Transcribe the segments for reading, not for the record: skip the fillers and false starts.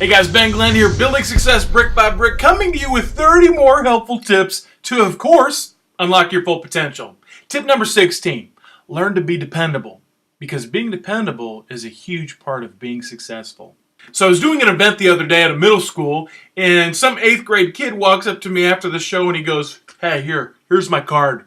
Hey guys, Ben Glenn here, building success brick by brick, coming to you with 30 more helpful tips to, of course, unlock your full potential. Tip number 16, learn to be dependable, because being dependable is a huge part of being successful. So I was doing an event the other day at a middle school, and some 8th grade kid walks up to me after the show and he goes, "Hey, here's my card.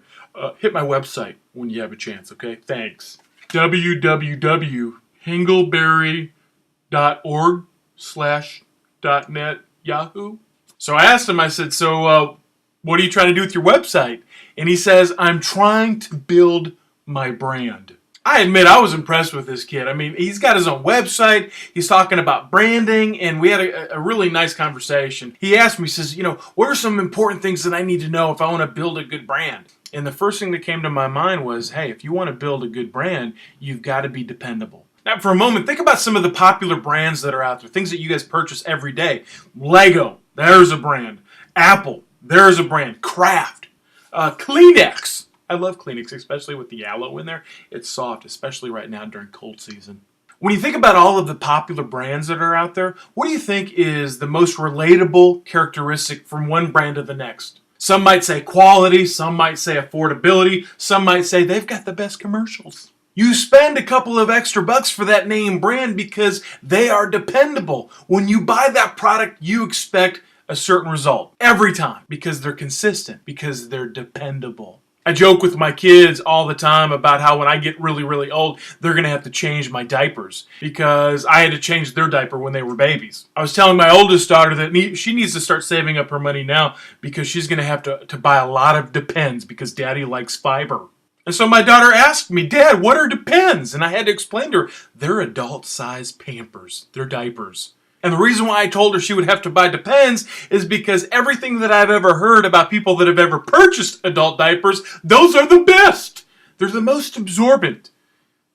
Hit my website when you have a chance, okay? Thanks. www.hingleberry.org/.net Yahoo." So I asked him, I said, so what are you trying to do with your website? And he says, "I'm trying to build my brand." I admit I was impressed with this kid. I mean, he's got his own website, he's talking about branding, and we had a really nice conversation. He asked me, he says, what are some important things that I need to know if I want to build a good brand? And the first thing that came to my mind was, hey, if you want to build a good brand, you've got to be dependable. Now, for a moment, think about some of the popular brands that are out there, things that you guys purchase every day. Lego, there's a brand. Apple, there's a brand. Kraft, Kleenex. I love Kleenex, especially with the aloe in there. It's soft, especially right now during cold season. When you think about all of the popular brands that are out there, what do you think is the most relatable characteristic from one brand to the next? Some might say quality, some might say affordability, some might say they've got the best commercials. You spend a couple of extra bucks for that name brand because they are dependable. When you buy that product, you expect a certain result every time because they're consistent, because they're dependable. I joke with my kids all the time about how when I get really, really old, they're going to have to change my diapers because I had to change their diaper when they were babies. I was telling my oldest daughter that she needs to start saving up her money now because she's going to have to buy a lot of Depends because Daddy likes fiber. And so my daughter asked me, "Dad, what are Depends?" And I had to explain to her, they're adult-sized Pampers. They're diapers. And the reason why I told her she would have to buy Depends is because everything that I've ever heard about people that have ever purchased adult diapers, those are the best. They're the most absorbent.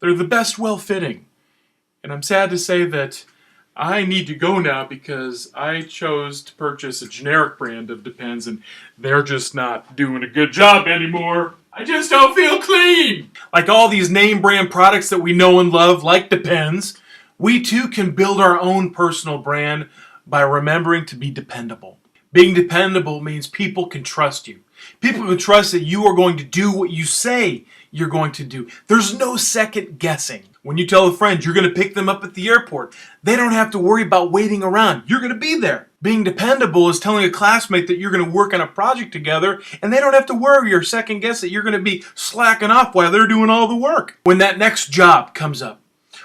They're the best well-fitting. And I'm sad to say that I need to go now because I chose to purchase a generic brand of Depends and they're just not doing a good job anymore. I just don't feel clean. Like all these name brand products that we know and love, like Depends, we too can build our own personal brand by remembering to be dependable. Being dependable means people can trust you. People can trust that you are going to do what you say you're going to do. There's no second guessing. When you tell a friend you're going to pick them up at the airport, they don't have to worry about waiting around. You're going to be there. Being dependable is telling a classmate that you're going to work on a project together and they don't have to worry or second guess that you're going to be slacking off while they're doing all the work. When that next job comes up,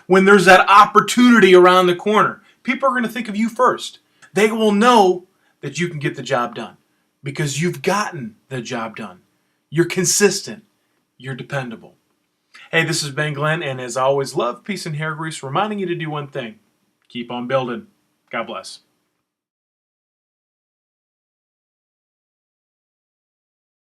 when there's that opportunity around the corner, people are going to think of you first. They will know that you can get the job done because you've gotten the job done. You're consistent. You're dependable. Hey, this is Ben Glenn, and as always, love, peace, and hair grease, reminding you to do one thing. Keep on building. God bless.